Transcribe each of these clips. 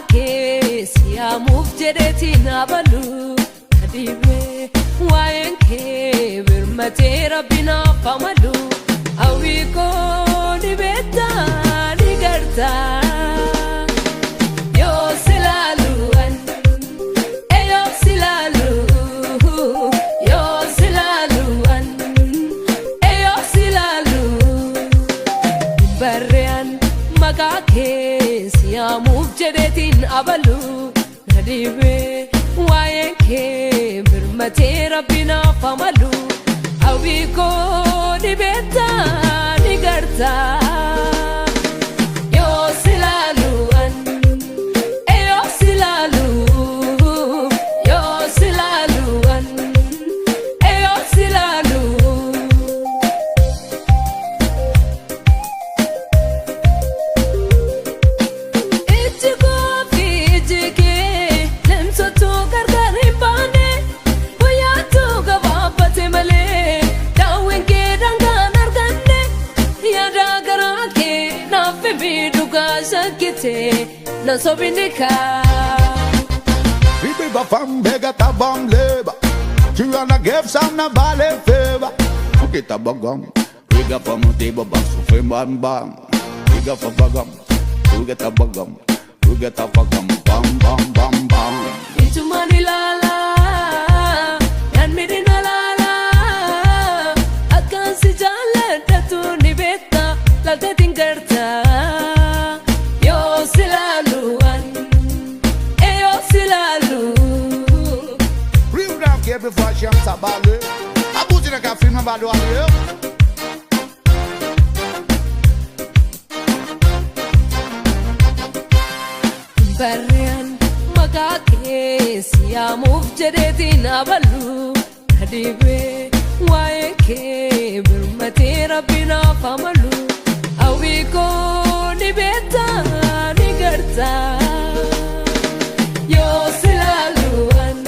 Makakes ya mufjedeti nabalu Kadibe wayenke birmate rabbina famalu Awiko ni beta ni garta Yo silalu an Yo silalu Yo silalu an Yo silalu Barrean Makakes ya mufjedetin abalu Nadibe wayenke birmate rabbina famalu Awiko ni beta ni garta Yo silalu an Yo silalu Yo silalu an Yo silalu Non so bindika Bibi bafam bega tabam leba Tu wanna give some na vale feva Kita bagam Riga pa motiba bang sufe bam bam Riga pa bagam Riga ta bagam Riga ta bagam Bam bam bam bam Itu manilala Yan midina lala Akan si jalan Datu ni beta Lalte tinggarta Before she am sabale, abuji na ka film ba do ale. Barrean Makakes ya mufjedetin abalu Kadibe wayenke birmate rabbina famalu Awiko ni beta ni garta Yo silalu an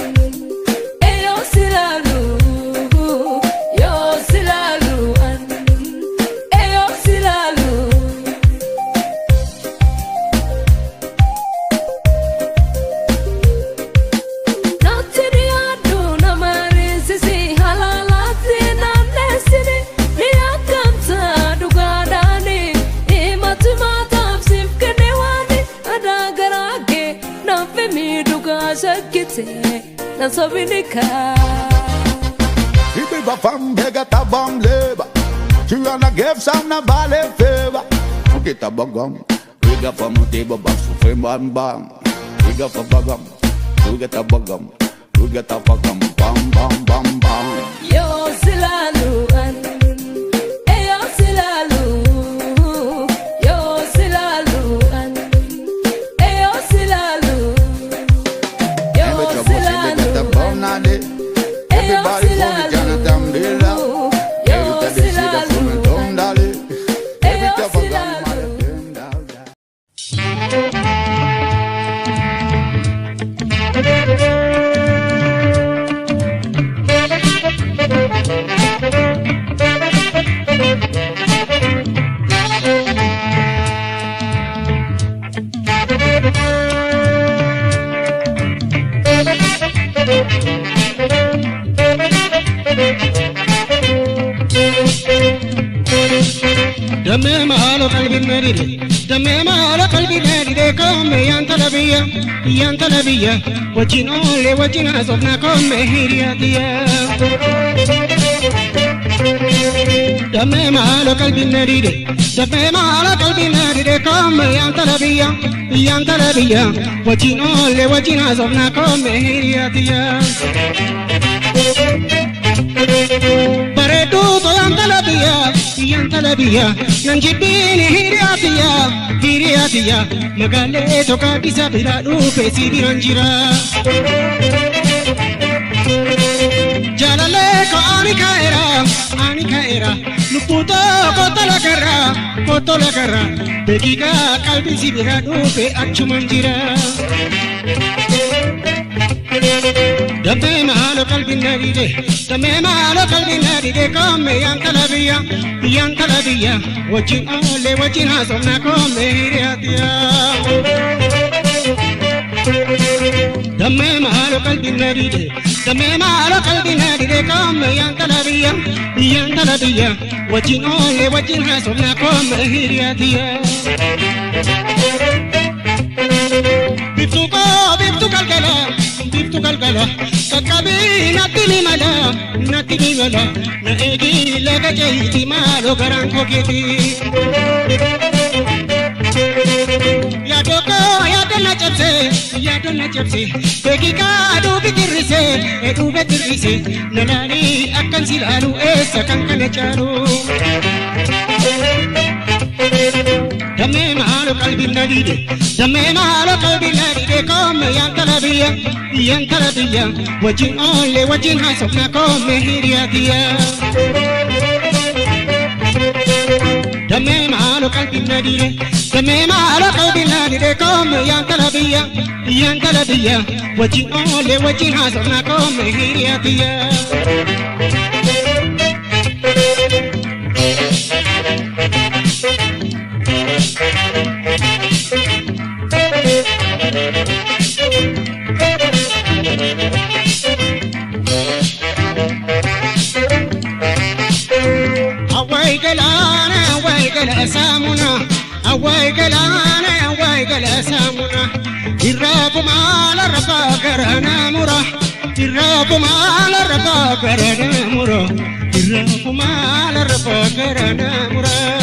Non so bindika Bibi bafam bega tabam leba Tu wanna give some na vale feva Kita bagam Riga pa motiba bang sufe bam bam Riga pa bagam Riga ta bagam Riga ta bagam Bam bam bam bam Yo silalu an Yo silalu Yo silalu an Yo silalu Everybody for the Jonathan Billa. Every time they see the phone, don't dolly. Every time I got my دمي على قلبي النريد دمي على قلبي النريد كم ينتلبية وجنا لي وجنا صفنا كم هيرياتيا دمي على قلبي النريد دمي على قلبي النريد كم ينتلبية وجنا لي وجنا صفنا كم هيرياتيا Baredu to yantalabia nanjibini hiriatia magale toka disabira dupe sibiranjira jalale ko anikaera luputo kotola kara begiga kalbi sibira dupe achumanjira دمي على قلبي النادي دمي على قلبي النادي كم ينتلبية وجنا لوجنا صرنا كم هيرياتيا دمي مالو قلبي نريد دمي مالو قلبي نريد كم ينتلبيا ينتلبيا وجين أولي وجين حسبنا كم هيرياتيا بيفتو كالكلا ككبي نتلي ملا نأجي لك جيتي مالو كرانكو كيتي يا دنا جبسي دقيقة دوبي ترسي نلاني أكن سلالو إيسا كان جارو دمي مالو قلبي نريد كوم ينتلبيا وجين أولي وجين حسبنا كوم هيرياتيا دمي مالو قلبي نريد كوم ينتلبيا وجين أولي وجين حسبنا كوم هيرياتيا أواي قلا سامنا الراب مال الرفا كرنا مرا الراب مال الرفا كرنا مرا الراب مال الرفا كرنا مرا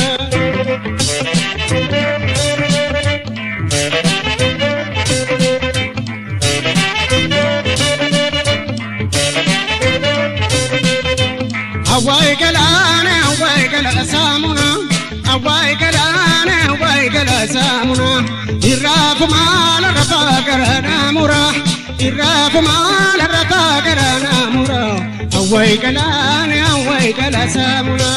أواي قلا سامنا أواي قلا سامنا الراب مال الرفا كرنا مرا الراب مال الرفا كرنا مرا أواي قلا سامنا أواي قلا سامنا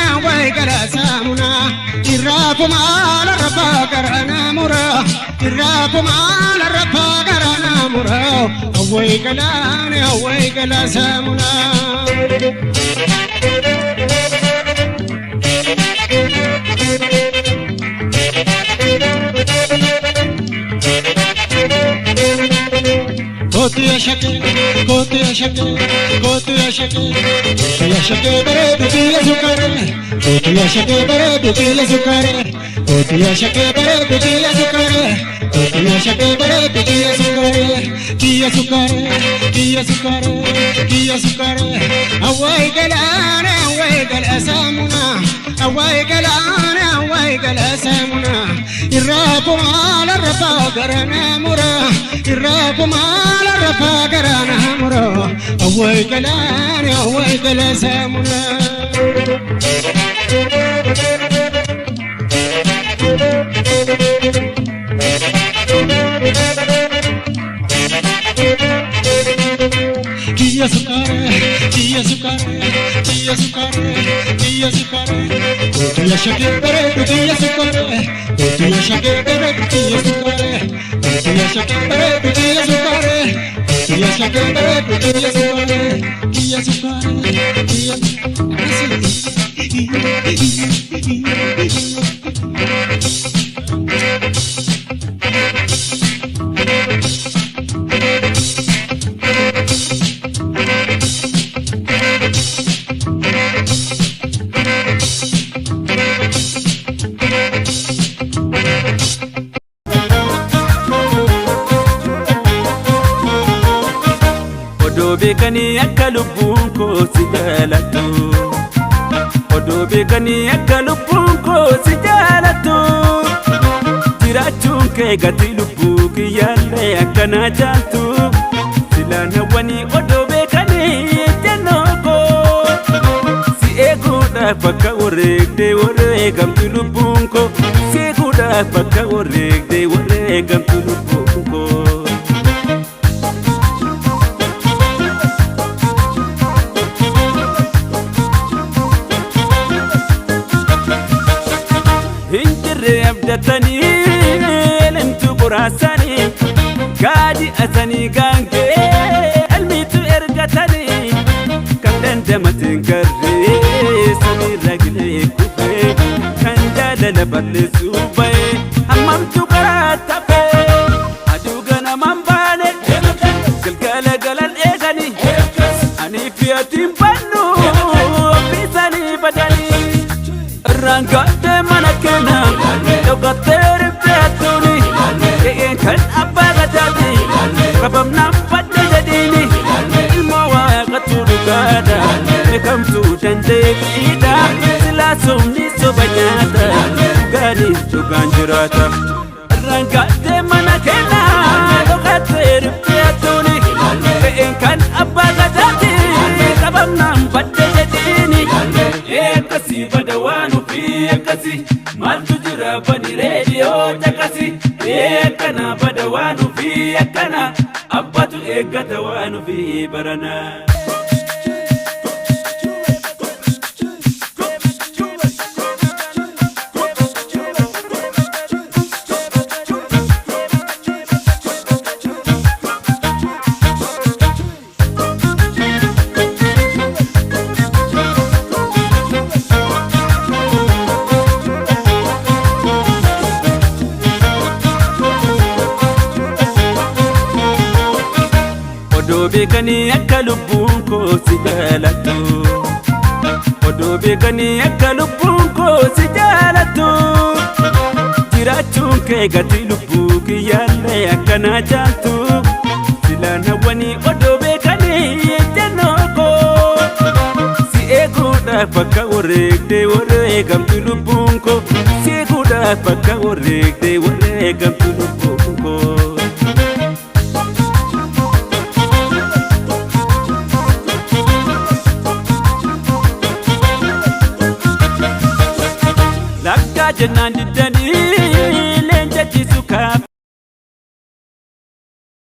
أواي قلا سامنا الراب مال الرفا كرنا مرا الراب مال الرفا كرنا مرا أواي قلا سامنا Kotiya shake, bare dukiya sukare. Kotiya shake, bare dukiya sukare. Kotiya shake, bare dukiya sukare. Kotiya shake, bare dukiya sukare. Kiya sukare. Awai gala samuna. Awai gala samuna. Irrabu mal rafa garana mura. Irrabu mal rafa garana mura. Awai gala samuna. Kiya sukare. Kotiya shake, bare dukiya sukare. Kotiya shake, bare dukiya sukare. Kotiya shake, bare dukiya sukare. Kotiya shake, bare dukiya sukare. Kiya sukare. Bekani akka lubbuun koo si jaalattu Odoo bekani akka lubbuun koo si jaalattu Jiraachuun kee gati lubbuu kiyyaallee akkana jaaltu Silaan hawwanii odoo bekani ejjennoo koo Si eeguudhaaf akka wareegdee bakka wareegde wareegamtu lubbuun koo. Hinjirree abdatanii leentu qoraasanii gaadi asanii gaangee elmiitu ergatanii kan dandamateen garree samiirra gilee kufee kan jaalala balleessuu bahee hammamtu karaa taphee aduu ganamaan baane galgala galan eeganii anii fi atiin bannu ofiisanii badanii irraangattee mana keenya dhokkattee rifeettuuni ke'een kan abbaa gadaati qabamnaan badde jedhiini ilmoo waaqatu dhugaadha beekamtuu dandeettiidha silaa somni soba nyaata dhugaanii dhugaan jiraata irraangattee mana keenya dhokkattee rifeettuuni ke'een kan abbaa gadaati qabamnaan badde jedhiini eekkasii bada waan ofii eekkasii maaltu jira bani reediyoo caqasii eekkana bada waan ofii akkana abbatu eeggata waan ofii barana. Odoo beekanii akka lubbuun koo si jaalattu odoo beekanii akka lubbuun koo si jaalattu jiraachuun kee gati lubbuu kiyyaallee akkanaa jaaltu silaan hawwanii odoo beekanii jennoo koo si eeguudhaaf akka wareegdee wareegamtu lubbuun koo si eeguudhaaf akka wareegdee wareegamtu lubbuun koo. Lakka jennaan didde